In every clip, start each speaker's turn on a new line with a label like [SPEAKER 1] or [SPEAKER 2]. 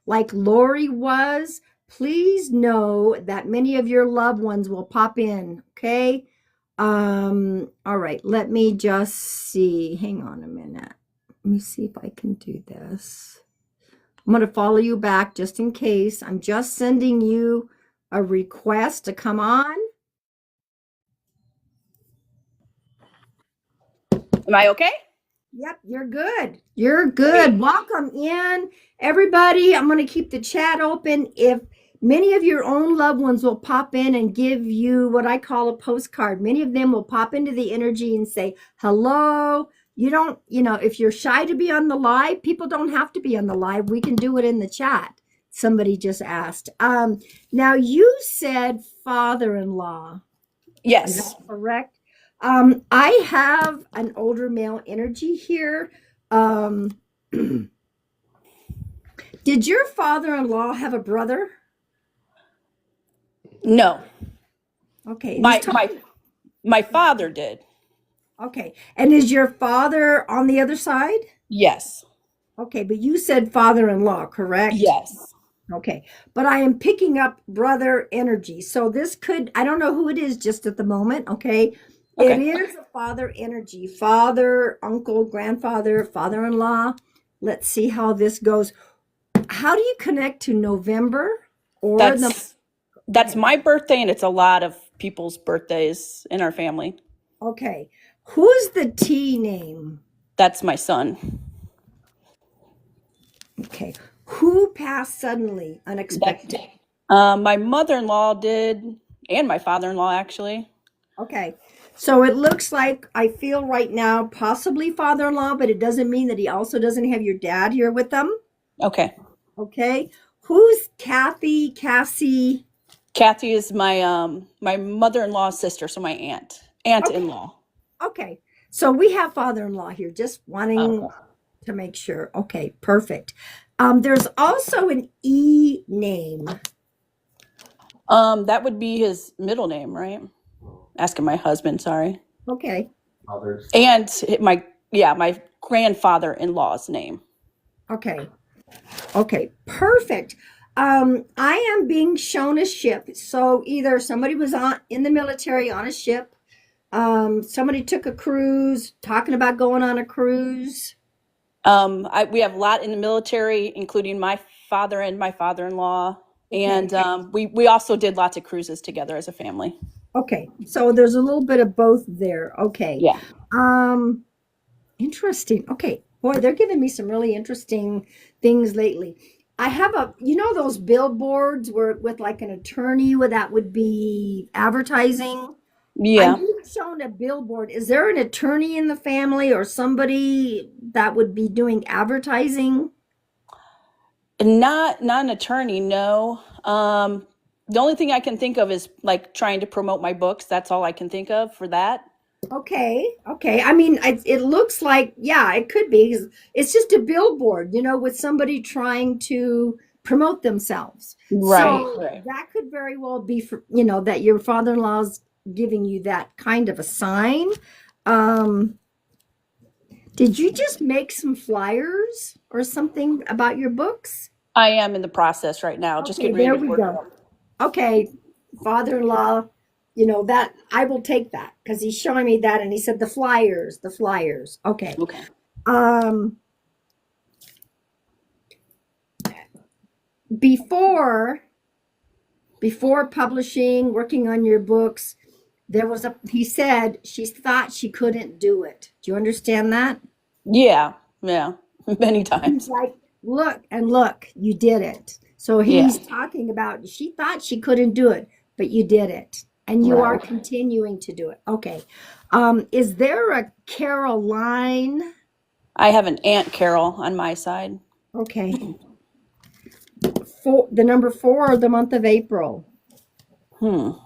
[SPEAKER 1] like Lori was, please know that many of your loved ones will pop in. Okay. All right. Let me just see. Hang on a minute. Let me see if I can do this. I'm going to follow you back just in case. I'm just sending you a request to come on.
[SPEAKER 2] Am I okay?
[SPEAKER 1] Yep, you're good. You're good. Welcome in, everybody. I'm going to keep the chat open. If many of your own loved ones will pop in and give you what I call a postcard, many of them will pop into the energy and say, hello. You don't, if you're shy to be on the live, people don't have to be on the live. We can do it in the chat. Somebody just asked. Now you said father-in-law. Is
[SPEAKER 2] Yes.
[SPEAKER 1] that correct? I have an older male energy here. Did your father-in-law have a brother?
[SPEAKER 2] No.
[SPEAKER 1] Okay.
[SPEAKER 2] My father did.
[SPEAKER 1] Okay. And is your father on the other side?
[SPEAKER 2] Yes.
[SPEAKER 1] Okay, but you said father-in-law, correct?
[SPEAKER 2] Yes.
[SPEAKER 1] Okay. But I am picking up brother energy. So this could, I don't know who it is just at the moment, okay? It
[SPEAKER 2] Okay.
[SPEAKER 1] is a father energy. Father, uncle, grandfather, father-in-law. Let's see how this goes. How do you connect to November or the
[SPEAKER 2] That's my birthday, and it's a lot of people's birthdays in our family.
[SPEAKER 1] okay. Who's the T name?
[SPEAKER 2] That's my son.
[SPEAKER 1] Okay. Who passed suddenly, unexpected?
[SPEAKER 2] My mother-in-law did, and my father-in-law actually.
[SPEAKER 1] Okay. So it looks like I feel right now possibly father-in-law, but it doesn't mean that he also doesn't have your dad here with them.
[SPEAKER 2] Okay.
[SPEAKER 1] Okay. Who's Kathy, Cassie?
[SPEAKER 2] Kathy is my mother-in-law's sister, so my aunt-in-law.
[SPEAKER 1] Okay. So we have father-in-law here, just wanting to make sure. Okay, perfect. There's also an E name.
[SPEAKER 2] That would be his middle name, right? Asking my husband, sorry.
[SPEAKER 1] Okay.
[SPEAKER 2] And my grandfather-in-law's name.
[SPEAKER 1] Okay. Okay, perfect. I am being shown a ship. So either somebody was on in the military on a ship, somebody took a cruise, talking about going on a cruise.
[SPEAKER 2] We have a lot in the military, including my father and my father-in-law.
[SPEAKER 1] Okay.
[SPEAKER 2] And we also did lots of cruises together as a family.
[SPEAKER 1] Okay, so there's a little bit of both there. Okay.
[SPEAKER 2] Yeah.
[SPEAKER 1] Um, Interesting. Okay. Boy, they're giving me some really interesting things lately. I have those billboards where with like an attorney where that would be advertising. I'm
[SPEAKER 2] Yeah.
[SPEAKER 1] being shown a billboard. Is there an attorney in the family or somebody that would be doing advertising?
[SPEAKER 2] Not an attorney, no. The only thing I can think of is like trying to promote my books. That's all I can think of for that.
[SPEAKER 1] Okay. Okay. I mean, it looks like, yeah, it could be. 'Cause it's just a billboard, with somebody trying to promote themselves.
[SPEAKER 2] Right.
[SPEAKER 1] So
[SPEAKER 2] Right.
[SPEAKER 1] that could very well be for, that your father-in-law's giving you that kind of a sign. Um, did you just make some flyers or something about your books?
[SPEAKER 2] I am in the process right now, just
[SPEAKER 1] Okay,
[SPEAKER 2] getting ready
[SPEAKER 1] there
[SPEAKER 2] to
[SPEAKER 1] we
[SPEAKER 2] work it
[SPEAKER 1] go.
[SPEAKER 2] out.
[SPEAKER 1] Okay, father-in-law, that I will take that because he's showing me that and he said the flyers, the flyers. Okay.
[SPEAKER 2] Okay.
[SPEAKER 1] Um, before publishing, working on your books, he said she thought she couldn't do it. Do you understand that?
[SPEAKER 2] Yeah. Yeah. Many
[SPEAKER 1] He's
[SPEAKER 2] times.
[SPEAKER 1] like, look, you did it. So
[SPEAKER 2] Yeah.
[SPEAKER 1] he's talking about she thought she couldn't do it, but you did it. And you are
[SPEAKER 2] Right.
[SPEAKER 1] continuing to do it. Okay. Is there a Caroline?
[SPEAKER 2] I have an Aunt Carol on my side.
[SPEAKER 1] Okay. For the number 4 of the month of April.
[SPEAKER 2] I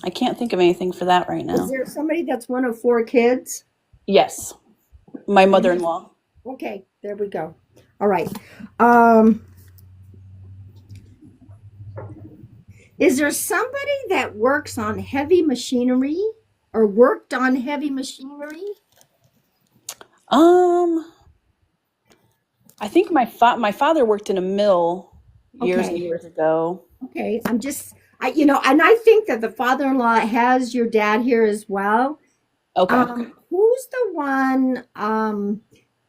[SPEAKER 2] can't think of anything for that right
[SPEAKER 1] Is
[SPEAKER 2] now.
[SPEAKER 1] there somebody that's one of 4 kids?
[SPEAKER 2] Yes. My mother-in-law.
[SPEAKER 1] Okay, there we go. All right. Um, is there somebody that works on heavy machinery or worked on heavy machinery?
[SPEAKER 2] Um, I think my father worked in a mill years and
[SPEAKER 1] Okay.
[SPEAKER 2] years ago.
[SPEAKER 1] Okay. And I think that the father-in-law has your dad here as well.
[SPEAKER 2] Okay.
[SPEAKER 1] Who's the one?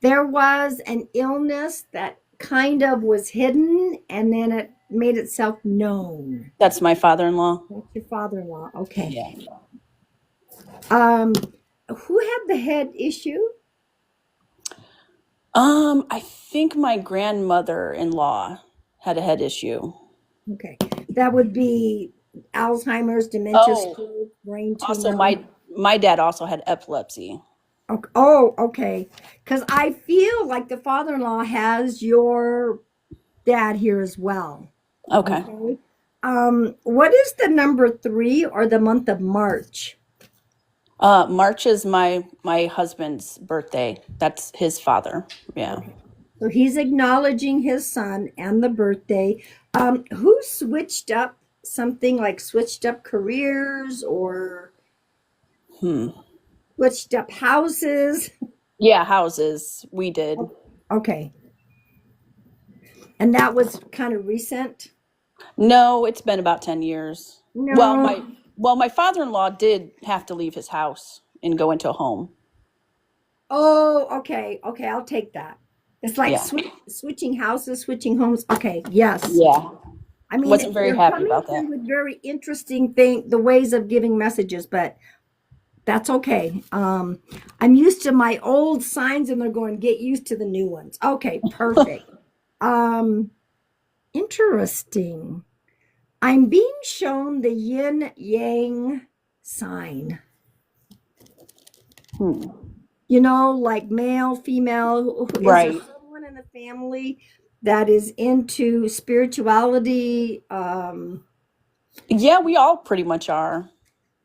[SPEAKER 1] There was an illness that kind of was hidden and then it made itself known.
[SPEAKER 2] That's my father-in-law.
[SPEAKER 1] That's your father-in-law. Okay.
[SPEAKER 2] Yeah.
[SPEAKER 1] Um, who had the head issue?
[SPEAKER 2] I think my grandmother-in-law had a head issue.
[SPEAKER 1] Okay. That would be Alzheimer's, dementia,
[SPEAKER 2] Oh,
[SPEAKER 1] stroke, brain
[SPEAKER 2] also
[SPEAKER 1] tumor.
[SPEAKER 2] my dad also had epilepsy.
[SPEAKER 1] Oh, okay. Because I feel like the father-in-law has your dad here as well.
[SPEAKER 2] Okay.
[SPEAKER 1] Okay. What is the number 3 or the month of March?
[SPEAKER 2] March is my husband's birthday. That's his father. Yeah.
[SPEAKER 1] Okay. So he's acknowledging his son and the birthday. Who switched up something like switched up careers or
[SPEAKER 2] Hmm.
[SPEAKER 1] switched up houses?
[SPEAKER 2] Yeah, houses. We did.
[SPEAKER 1] Okay. And that was kind of recent?
[SPEAKER 2] No, it's been about 10 years. Well,
[SPEAKER 1] No.
[SPEAKER 2] my father-in-law did have to leave his house and go into a home.
[SPEAKER 1] Oh, okay. Okay, I'll take that. It's like
[SPEAKER 2] Yeah.
[SPEAKER 1] switching houses, switching homes. Okay, yes.
[SPEAKER 2] Yeah.
[SPEAKER 1] I mean,
[SPEAKER 2] Wasn't very
[SPEAKER 1] you're
[SPEAKER 2] happy
[SPEAKER 1] coming
[SPEAKER 2] about that.
[SPEAKER 1] through with very interesting the ways of giving messages, but that's okay. I'm used to my old signs and they're going, get used to the new ones. Okay, perfect. Um, Interesting. I'm being shown the yin yang sign.
[SPEAKER 2] Hmm.
[SPEAKER 1] You know, like male, female. Is there
[SPEAKER 2] Right.
[SPEAKER 1] someone in the family that is into spirituality?
[SPEAKER 2] Yeah, we all pretty much are.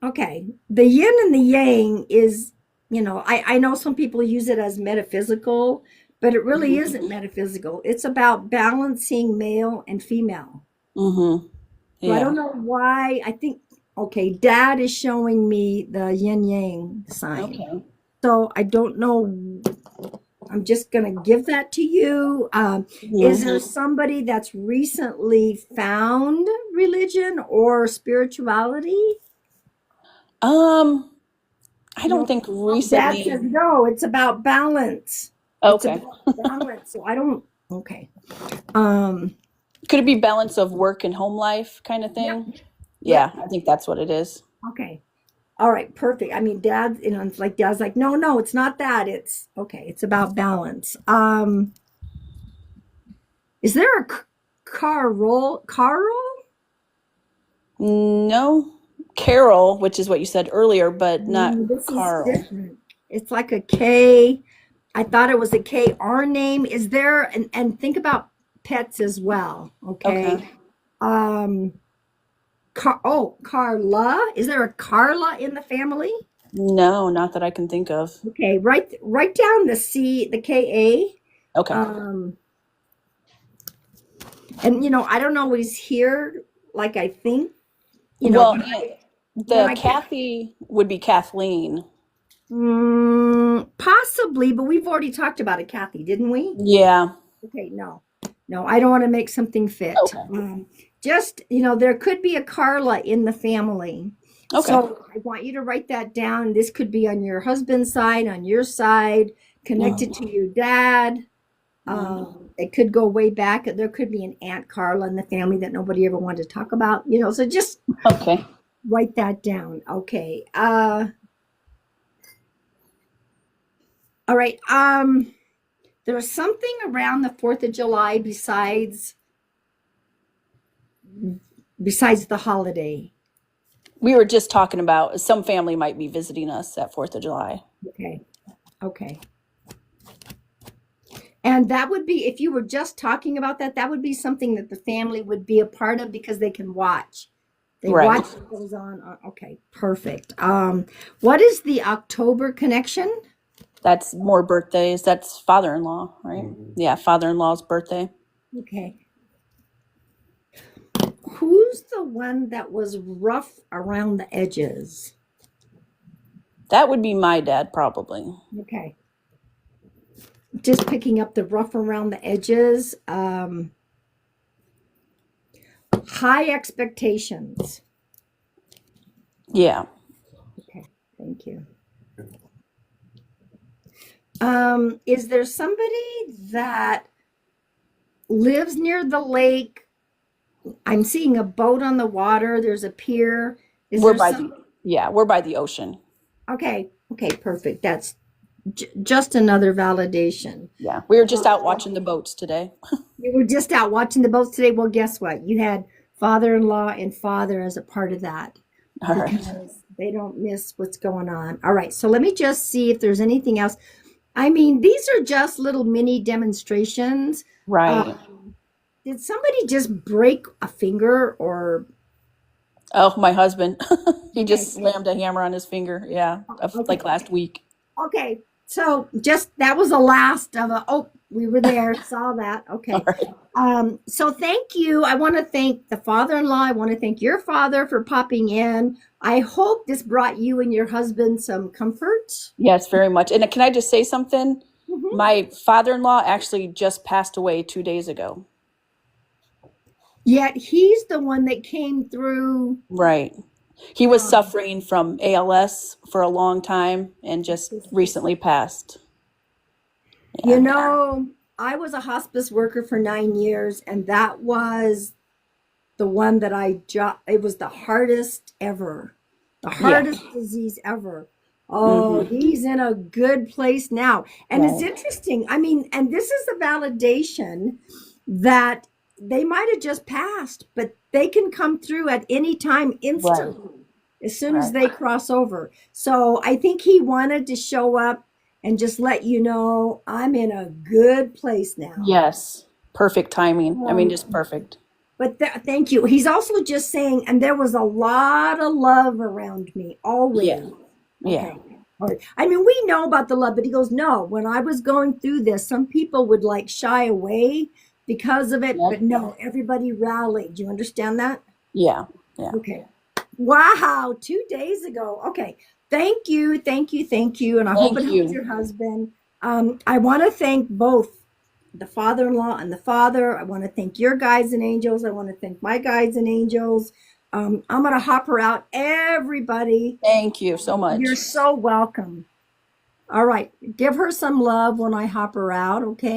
[SPEAKER 1] Okay. The yin and the yang is, I know some people use it as metaphysical, but it really
[SPEAKER 2] Mm-hmm.
[SPEAKER 1] isn't metaphysical. It's about balancing male and female.
[SPEAKER 2] Mm-hmm.
[SPEAKER 1] So I don't
[SPEAKER 2] Yeah.
[SPEAKER 1] know why. I think, okay, dad is showing me the yin yang sign.
[SPEAKER 2] Okay.
[SPEAKER 1] So I don't know. I'm just going to give that to you. Is
[SPEAKER 2] Mhm.
[SPEAKER 1] there somebody that's recently found religion or spirituality?
[SPEAKER 2] Um, I don't
[SPEAKER 1] No,
[SPEAKER 2] think
[SPEAKER 1] dad says
[SPEAKER 2] recently.
[SPEAKER 1] no, it's about balance. It's
[SPEAKER 2] Okay.
[SPEAKER 1] about balance. So I don't, okay. Um,
[SPEAKER 2] Could it be balance of work and home life kind of
[SPEAKER 1] yep,
[SPEAKER 2] thing?
[SPEAKER 1] yep.
[SPEAKER 2] Yeah, I think that's what it is.
[SPEAKER 1] Okay. All right, perfect. I mean, dad, it's like dad's like, no, no, it's not that. It's okay. It's about balance. Is there a car roll? Car roll?
[SPEAKER 2] No, Carol, which is what you said earlier, but not
[SPEAKER 1] This is
[SPEAKER 2] Carl.
[SPEAKER 1] different. It's like a K. I thought it was a K R name. Is there and think about pets as well.
[SPEAKER 2] Okay.
[SPEAKER 1] Okay. Um Carla. Is there a Carla in the family?
[SPEAKER 2] No, not that I can think of.
[SPEAKER 1] Okay, write down the K A.
[SPEAKER 2] Okay.
[SPEAKER 1] And I don't always hear like I think,
[SPEAKER 2] Well,
[SPEAKER 1] but when
[SPEAKER 2] the
[SPEAKER 1] I get
[SPEAKER 2] Kathy would be Kathleen.
[SPEAKER 1] possibly, but we've already talked about it, Kathy, didn't we?
[SPEAKER 2] Yeah.
[SPEAKER 1] Okay, no. No, I don't want to make something fit.
[SPEAKER 2] Okay.
[SPEAKER 1] Just, there could be a Carla in the family.
[SPEAKER 2] Okay.
[SPEAKER 1] So I want you to write that down. This could be on your husband's side, on your side, connected to your dad. It could go way back. There could be an Aunt Carla in the family that nobody ever wanted to talk about, so just
[SPEAKER 2] Okay.
[SPEAKER 1] write that down. Okay. All right. There's something around the 4th of July besides the holiday.
[SPEAKER 2] We were just talking about some family might be visiting us at 4th of July.
[SPEAKER 1] Okay. Okay. And that would be, if you were just talking about that, that would be something that the family would be a part of because they can watch. They
[SPEAKER 2] Right.
[SPEAKER 1] watch what goes on. Okay, perfect. What is the October connection?
[SPEAKER 2] That's more birthdays. That's father-in-law, right? Yeah, father-in-law's birthday.
[SPEAKER 1] Okay. Who's the one that was rough around the edges?
[SPEAKER 2] That would be my dad, probably.
[SPEAKER 1] Okay. just picking up the rough around the edges. High expectations.
[SPEAKER 2] Yeah.
[SPEAKER 1] Okay, thank you. Is there somebody that lives near the lake? I'm seeing a boat on the water. There's a pier. Is
[SPEAKER 2] We're
[SPEAKER 1] there
[SPEAKER 2] by
[SPEAKER 1] some?
[SPEAKER 2] we're by the ocean.
[SPEAKER 1] Okay, okay, perfect. That's just another validation.
[SPEAKER 2] Yeah. We were just out watching the boats today.
[SPEAKER 1] You were just out watching the boats today. Well, guess what? You had father-in-law and father as a part of that
[SPEAKER 2] All right.
[SPEAKER 1] because they don't miss what's going on. All right, so let me just see if there's anything else. I mean, these are just little mini demonstrations.
[SPEAKER 2] Right.
[SPEAKER 1] Did somebody just break a finger or?
[SPEAKER 2] Oh, my husband. He
[SPEAKER 1] Okay,
[SPEAKER 2] just slammed a hammer on his finger. Yeah.
[SPEAKER 1] okay,
[SPEAKER 2] Like last week.
[SPEAKER 1] okay. So just that was the last of we were there, saw that.
[SPEAKER 2] All
[SPEAKER 1] Okay.
[SPEAKER 2] right.
[SPEAKER 1] So thank you. I want to thank the father-in-law. I want to thank your father for popping in. I hope this brought you and your husband some comfort.
[SPEAKER 2] Yes, very much. And can I just say something?
[SPEAKER 1] Mhm.
[SPEAKER 2] My father-in-law actually just passed away 2 days ago.
[SPEAKER 1] Yet he's the one that came through.
[SPEAKER 2] Right. He was
[SPEAKER 1] Um,
[SPEAKER 2] suffering from ALS for a long time and just recently passed.
[SPEAKER 1] you
[SPEAKER 2] Yeah.
[SPEAKER 1] know, I was a hospice worker for 9 years, and that was the one that it was the hardest ever, the
[SPEAKER 2] Yeah.
[SPEAKER 1] hardest disease ever. Oh,
[SPEAKER 2] Hmm.
[SPEAKER 1] he's in a good place now. And it's
[SPEAKER 2] Right.
[SPEAKER 1] interesting. I mean, and this is the validation that they might have just passed, but they can come through at any time
[SPEAKER 2] Right.
[SPEAKER 1] instantly as soon as
[SPEAKER 2] Right.
[SPEAKER 1] they cross over. So I think he wanted to show up and just let you know I'm in a good place now.
[SPEAKER 2] Yes. Perfect timing. I mean, just
[SPEAKER 1] Um,
[SPEAKER 2] perfect.
[SPEAKER 1] but thank you. He's also just saying, and there was a lot of love around me
[SPEAKER 2] Yeah.
[SPEAKER 1] always.
[SPEAKER 2] Yeah.
[SPEAKER 1] Okay. All right. I mean, we know about the love, but he goes, no, when I was going through this, some people would like shy away because of it, but
[SPEAKER 2] Yep.
[SPEAKER 1] no, everybody rallied. Do you understand that?
[SPEAKER 2] Yeah. Yeah.
[SPEAKER 1] Okay. Wow. 2 days ago. Okay. Thank you. Thank you. Thank you. And I hope
[SPEAKER 2] Thank
[SPEAKER 1] it helps
[SPEAKER 2] you.
[SPEAKER 1] your husband. I want to thank both the father-in-law and the father. I want to thank your guides and angels. I want to thank my guides and angels. I'm going to hop her out. Everybody,
[SPEAKER 2] Thank you so
[SPEAKER 1] you're
[SPEAKER 2] much.
[SPEAKER 1] so welcome. All right. Give her some love when I hop her out. Okay.